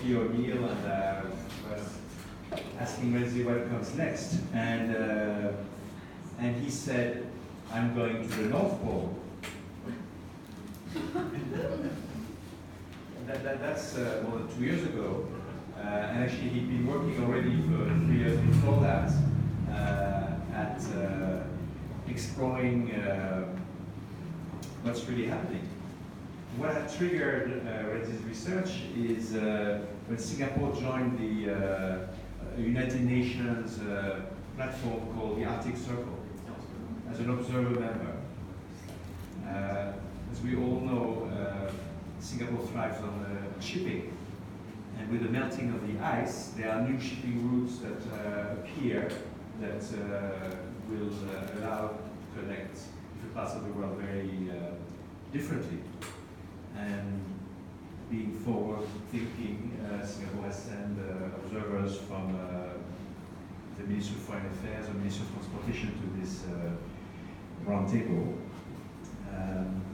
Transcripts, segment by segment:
coffee or meal, and was asking Renzi what comes next. And he said, "I'm going to the North Pole." That's more than 2 years ago. And actually, he'd been working already for 3 years before that at exploring what's really happening. What had triggered Renzi's research is when Singapore joined the United Nations platform called the Arctic Circle as an observer member. As we all know, Singapore thrives on shipping, and with the melting of the ice, there are new shipping routes that appear that will allow to connect different parts of the world very differently. And being forward-thinking, Singapore has sent observers from the Ministry of Foreign Affairs and Ministry of Transportation to this roundtable.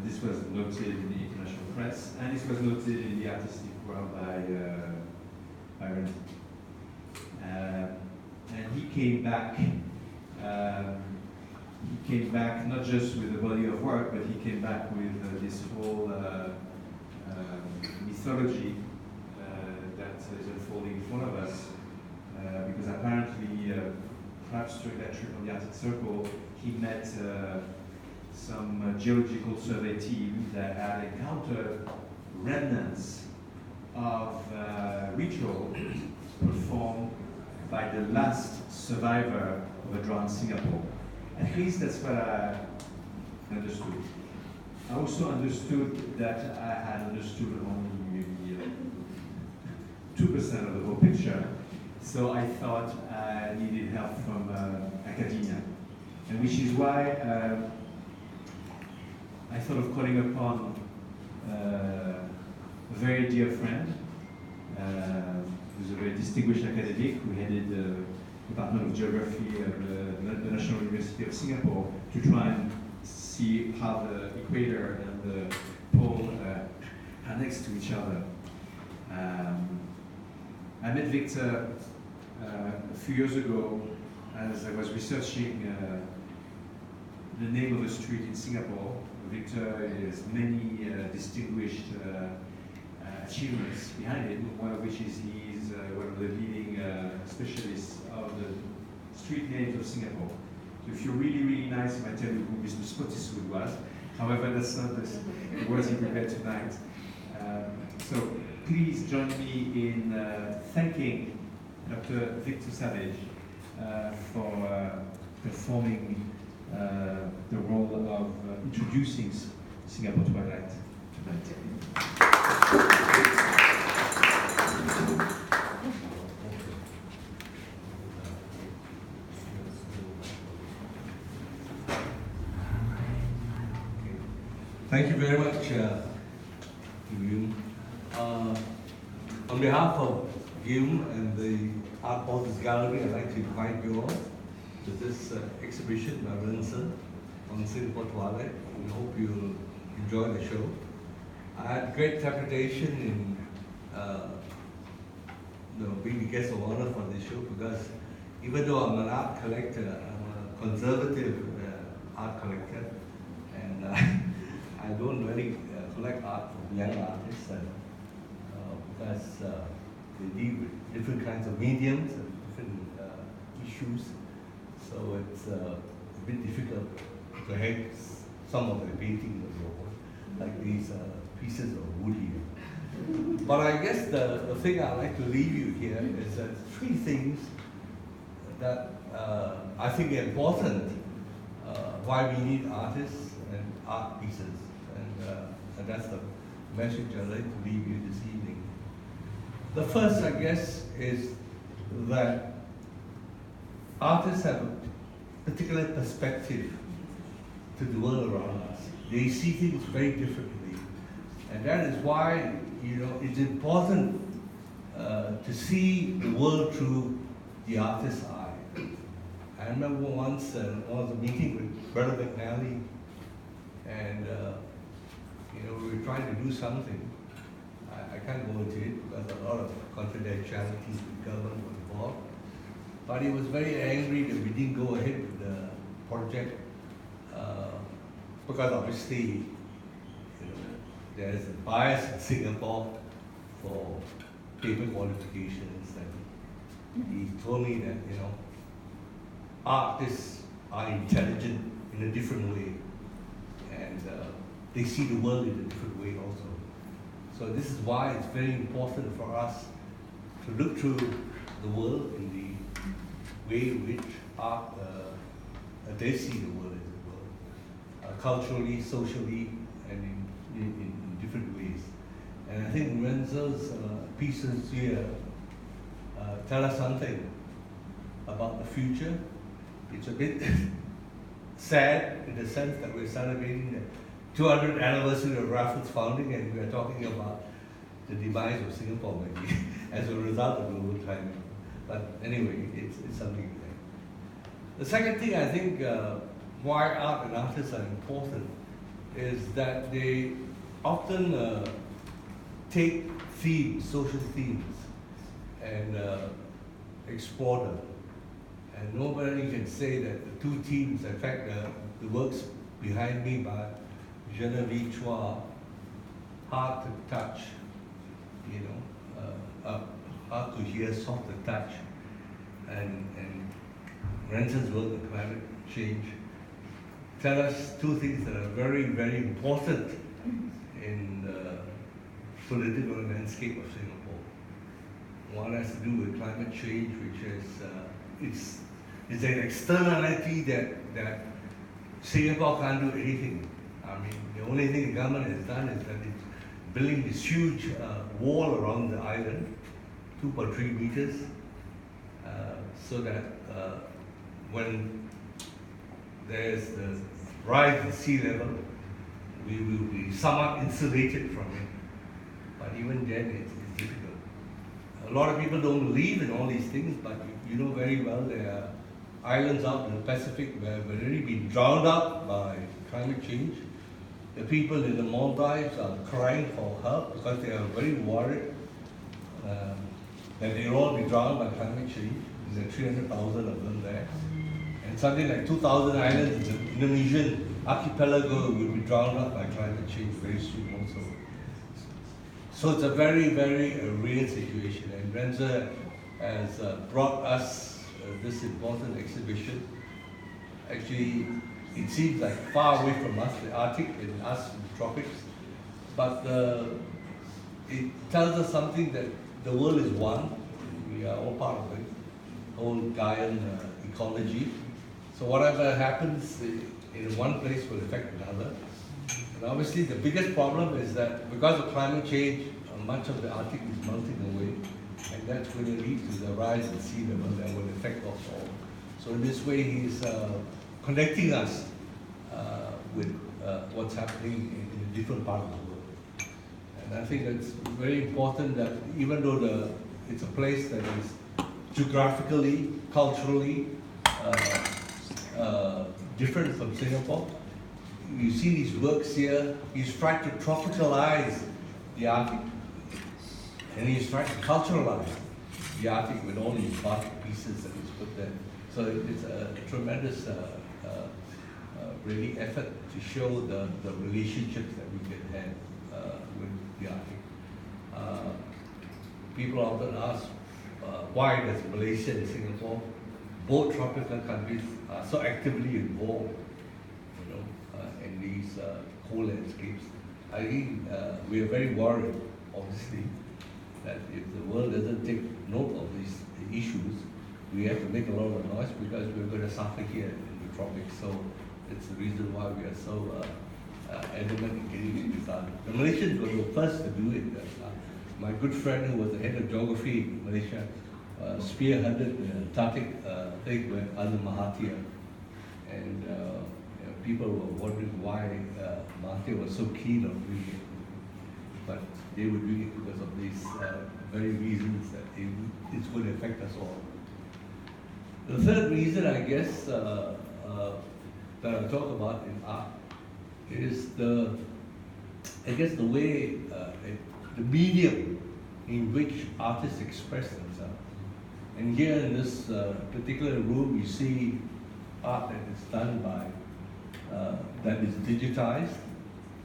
This was noted in the international press, and this was noted in the artistic world by Renzi. And he came back. He came back not just with a body of work, but he came back with this whole mythology that is unfolding in front of us. Because apparently, perhaps during that trip on the Arctic Circle, he met some geological survey team that had encountered remnants of ritual performed by the last survivor of a drowned Singapore. At least that's what I understood. I also understood that I had understood only maybe 2% of the whole picture, so I thought I needed help from academia, and which is why I thought of calling upon a very dear friend, who's a very distinguished academic who headed the Department of Geography at the National University of Singapore, to try and see how the equator and the pole are next to each other. I met Victor a few years ago as I was researching the name of a street in Singapore. Victor has many distinguished achievements behind it, one of which is he's one of the leading specialists of the street names of Singapore. So if you're really, really nice, I might tell you who Mr. Spottiswoode was. However, that's not the words he prepared tonight. So please join me in thanking Dr. Victor Savage for performing the role of introducing Singapore Twilight tonight. Thank you very much, Yum. On behalf of Yum and the Art Portals Gallery, I'd like to invite you all to this exhibition by Renzi on Singapore Twilight. We hope you'll enjoy the show. I had great trepidation in being the guest of honor for this show, because even though I'm an art collector, I'm a conservative art collector, and I don't really collect art from young artists, because they deal with different kinds of mediums and different issues. So it's a bit difficult to hang some of the paintings on your wall, like these pieces of wood here. But I guess the thing I'd like to leave you here is that three things that I think are important, why we need artists and art pieces. And that's the message I'd like to leave you this evening. The first, I guess, is that artists have a particular perspective to the world around us. They see things very differently. And that is why, it's important to see the world through the artist's eye. I remember once I was meeting with Brother McNally, and we were trying to do something. I can't go into it because a lot of charities, the government was involved. But he was very angry that we didn't go ahead with the project because obviously, there's a bias in Singapore for paper qualifications, and he told me that artists are intelligent in a different way, and they see the world in a different way also. So this is why it's very important for us to look through the world in the way in which art they see the world as a world, culturally, socially, and in different ways. And I think Renzo's pieces here tell us something about the future. It's a bit sad in the sense that we're celebrating the 200th anniversary of Raffles founding, and we're talking about the demise of Singapore maybe as a result of global climate. But anyway, it's something there. The second thing I think why art and artists are important is that they often take themes, social themes, and explore them. And nobody can say that the two themes, in fact, the works behind me by Genevieve Chua, hard to touch, hard to hear, soft to touch, and Renton's work on climate change tell us two things that are very, very important in the political landscape of Singapore. One has to do with climate change, which is it's an externality that Singapore can't do anything. I mean, the only thing the government has done is that it's building this huge wall around the island, 2.3 meters, so that when there's the rise in sea level, we will be somewhat insulated from it. But even then, it's difficult. A lot of people don't believe in all these things, but you know very well there are islands out in the Pacific where have already been drowned out by climate change. The people in the Maldives are crying for help because they are very worried that they'll all be drowned by climate change. There are 300,000 of them there. And something like 2,000 islands in the Indonesian archipelago will be drowned out by climate change very soon also. So it's a very, very real situation. And Renza has brought us this important exhibition. Actually, it seems like far away from us, the Arctic and us in the tropics, but it tells us something that the world is one. We are all part of it, whole Gaian ecology. So whatever happens in one place will affect another. And obviously the biggest problem is that because of climate change, much of the Arctic is melting away, and that's going to lead to the rise in sea level that will affect us all. So in this way, he's connecting us with what's happening in a different part of the world. And I think it's very important that even though it's a place that is geographically, culturally different from Singapore, you see these works here, he's trying to tropicalize the Arctic, and he's trying to culturalize the Arctic with all these Arctic pieces that he's put there. So it's a tremendous really effort to show the relationships that we can have with the Arctic. People often ask why does Malaysia and Singapore, both tropical countries, are so actively involved, in these cold landscapes. I think we are very worried, obviously, that if the world doesn't take note of these issues, we have to make a lot of noise because we're going to suffer here in the tropics. So it's the reason why we are so adamant in getting it done. The Malaysians were the first to do it. My good friend who was the head of geography in Malaysia spearheaded the Antarctic thing with under Mahathir. And people were wondering why Mahathir was so keen on doing it. But they were doing it because of these very reasons that it's going to affect us all. The third reason, I guess, that I'll talk about in art is the way, the medium in which artists express themselves. And here in this particular room, you see art that is done by, that is digitized,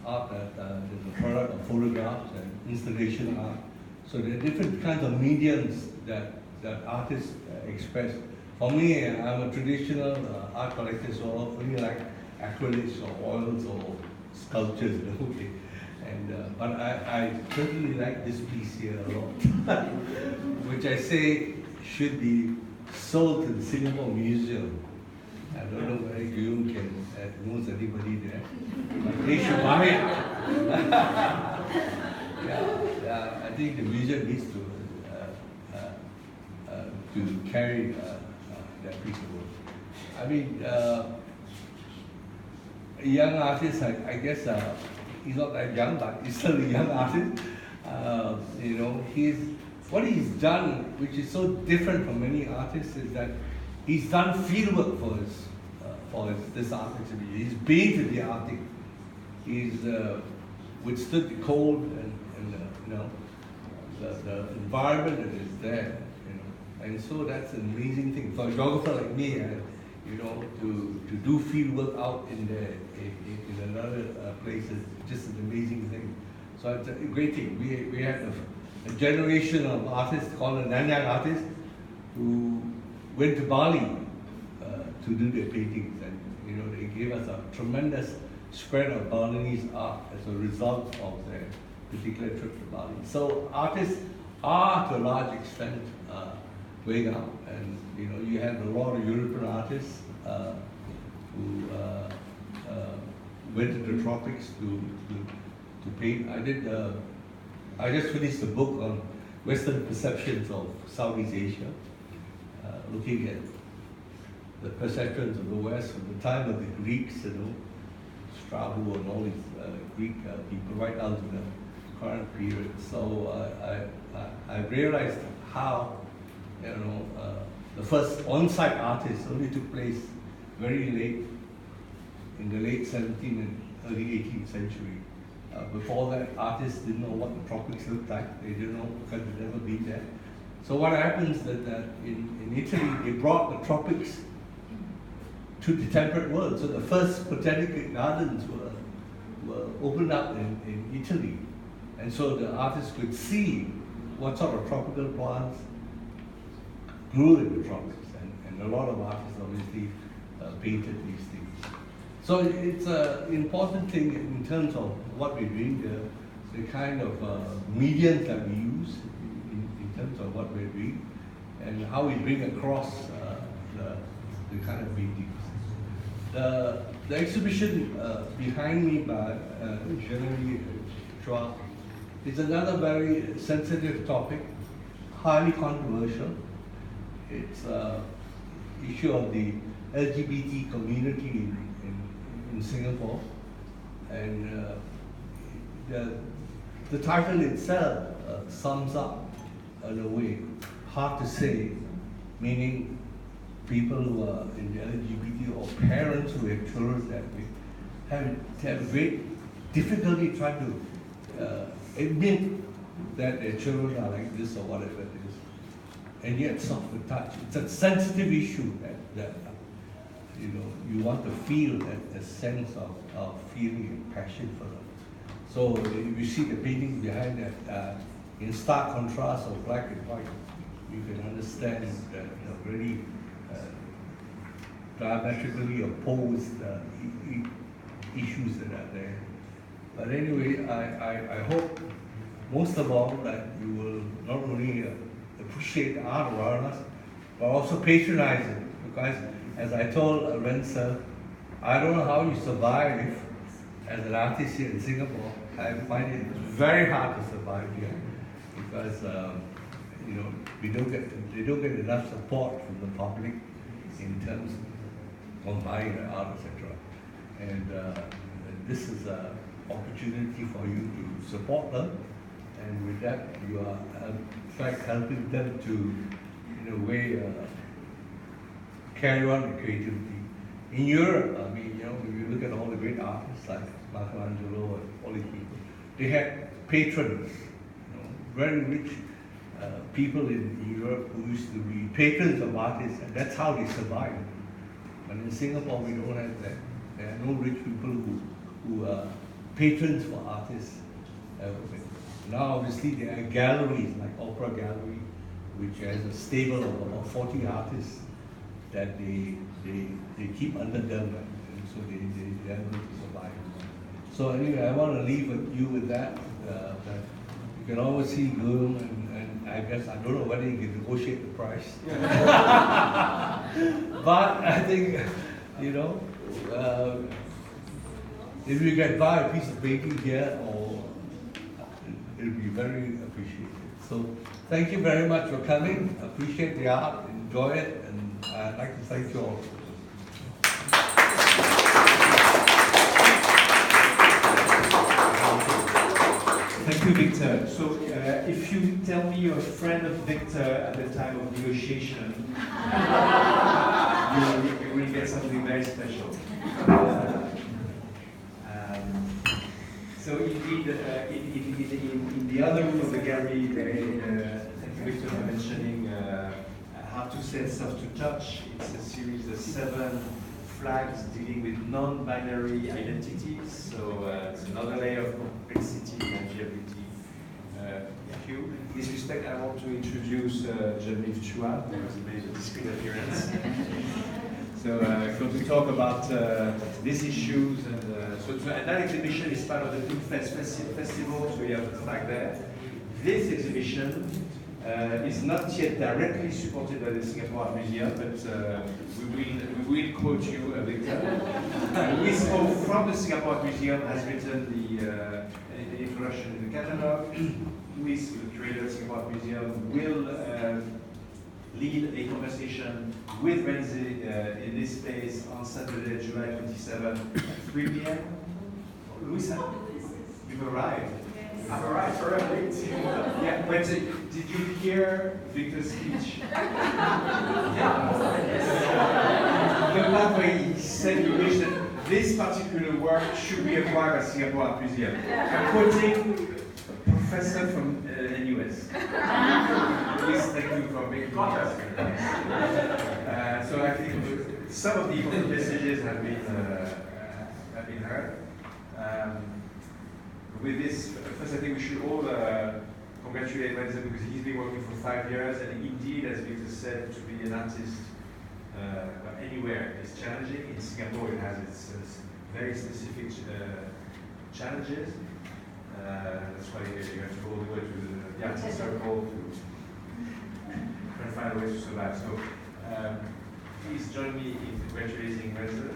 art that is a product of photographs and installation art. So there are different kinds of mediums that artists express. For me, I'm a traditional art collector, so I only like acrylics or oils or sculptures. And but I certainly like this piece here a lot, which I say should be sold to the Singapore Museum. I don't know whether Guillaume knows anybody there, but they should buy it. yeah, I think the museum needs to carry that piece of work. I mean, a young artist, I guess he's not that young, but he's still a young artist. You know, what he's done, which is so different from many artists, is that he's done fieldwork for this art exhibition. He's painted the Arctic. He's withstood the cold and you know, the environment that is there. You know, and so that's an amazing thing for a geographer like me. You know, to do field work out in another place is just an amazing thing. So it's a great thing. We had a generation of artists called the Nanyang artists who went to Bali to do their paintings, and you know they gave us a tremendous spread of Balinese art as a result of their particular trip to Bali. So artists are to a large extent going out, and you know you have a lot of European artists who went to the tropics to paint. I just finished a book on Western perceptions of Southeast Asia, looking at the perceptions of the West from the time of the Greeks, you know, Strabo and all these Greek people right down to the current period. So I realized how, you know, the first on-site artists only took place very late, in the late 17th and early 18th century. Before that, artists didn't know what the tropics looked like. They didn't know because they'd never been there. So what happens is that in Italy, they brought the tropics to the temperate world. So the first botanical gardens were opened up in Italy. And so the artists could see what sort of tropical plants grew in the tropics. And a lot of artists obviously painted these things. So it's an important thing in terms of what we're doing, the kind of mediums that we use in terms of what we're doing, and how we bring across the kind of paintings. The exhibition behind me by Jean-Marie Chua is another very sensitive topic, highly controversial. It's an issue of the LGBT community in Singapore, and the title itself sums up in a way hard to say, meaning people who are in the LGBT or parents who have children that way have great difficulty trying to admit that their children are like this or whatever it is, and yet soft to touch. It's a sensitive issue that you know, you want to feel a sense of feeling and passion for them. So if you see the paintings behind that, in stark contrast of black and white, you can understand that really diametrically opposed issues that are there. But anyway, I hope most of all that you will not only appreciate the art around us, but also patronize it, because as I told Rensa, I don't know how you survive as an artist here in Singapore. I find it very hard to survive here because you know they don't get enough support from the public in terms of buying the art, etc. And this is an opportunity for you to support them, and with that you are in fact helping them to, in a way, carry on the creativity. In Europe, I mean, you know, when you look at all the great artists like Michelangelo and all these people, they had patrons, you know, very rich people in Europe who used to be patrons of artists, and that's how they survive. But in Singapore, we don't have that. There are no rich people who are patrons for artists. Now, obviously, there are galleries like Opera Gallery, which has a stable of about 40 artists that they keep under them, and so they are able to survive. So anyway, I want to leave you with that. That you can always see Gloom, and I guess I don't know whether you can negotiate the price. But I think, you know, if you can buy a piece of painting here, or it'll be very appreciated. So thank you very much for coming. Appreciate the art, enjoy it, and I'd like to thank you all. Thank you, Victor. So, if you tell me you're a friend of Victor at the time of negotiation, you will get something very special. So, indeed, in the other room of the gallery, thank you, Victor, for mentioning how to send stuff to touch. It's a series of 7 flags dealing with non-binary identities, so it's another layer of complexity and variability. Thank you. In this respect, I want to introduce Genevieve Chua, who has made a discreet appearance. So, going to talk about these issues, and and that exhibition is part of the Big Fest Festival, so we have the flag there. This exhibition is not yet directly supported by the Singapore Art Museum, but we will quote you, Victor. Louis O from the Singapore Art Museum has written the introduction in the catalogue. Louis, the curator of the Singapore Art Museum, will lead a conversation with Renzi in this space on Saturday, July 27 at 3 p.m. Louis, you've arrived. I've arrived for a meeting. Yeah, but did you hear Victor's speech? Yeah. The part where he said he wished that this particular work should be acquired by Singapore Art Museum. I'm quoting a professor from NUS. Please, thank you for making me so I think some of the important messages have been heard. With this, first I think we should all congratulate Renzo, because he's been working for 5 years, and indeed, as Victor said, to be an artist anywhere is challenging. In Singapore, it has its very specific challenges. That's why you have to go all the way to the artist circle to try and find a way to survive. So please join me in congratulating Renzo.